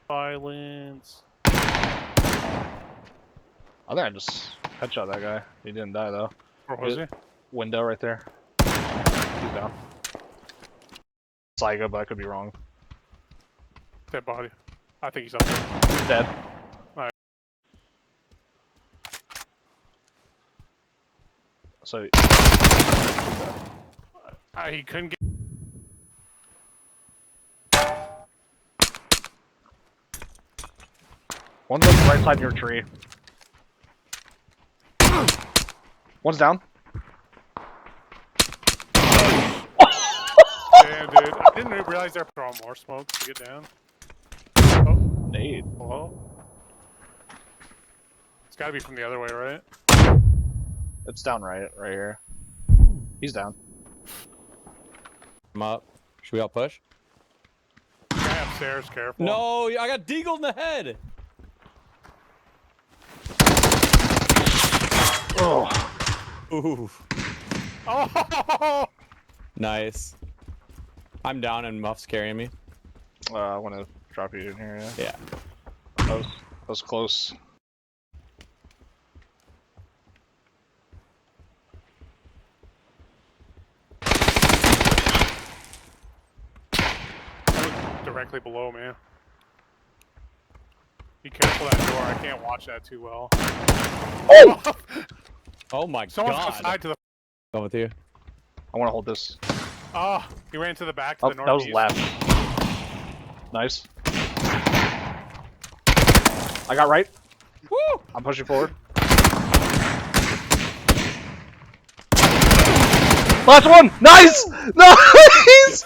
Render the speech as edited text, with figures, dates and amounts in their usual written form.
Violence. I think I just headshot that guy. He didn't die though. Where was he? Window right there. He's down. Saiga, but I could be wrong. Dead body. I think he's up there. He's dead. Alright. So He couldn't get. one's on the right side of your tree. One's down. Damn, dude. I didn't realize they're throwing more smoke to get down. Oh, Nade. hello? It's gotta be from the other way, right? It's down right here. He's down. I'm up. Should we all push? Guy upstairs, careful. No, I got deagled in the head. Oh. Ooh. Oh! Nice. I'm down and Muff's carrying me. I want to drop you in here. Yeah. Yeah. That was close. Directly below me. Be careful of that door. I can't watch that too well. Oh! Oh my Someone's god. outside to the. Going with you. I want to hold this. Oh, he ran to the back to Oh, the that was northeast. left. Nice. I got right. Woo! I'm pushing forward. Last one! Nice! Nice!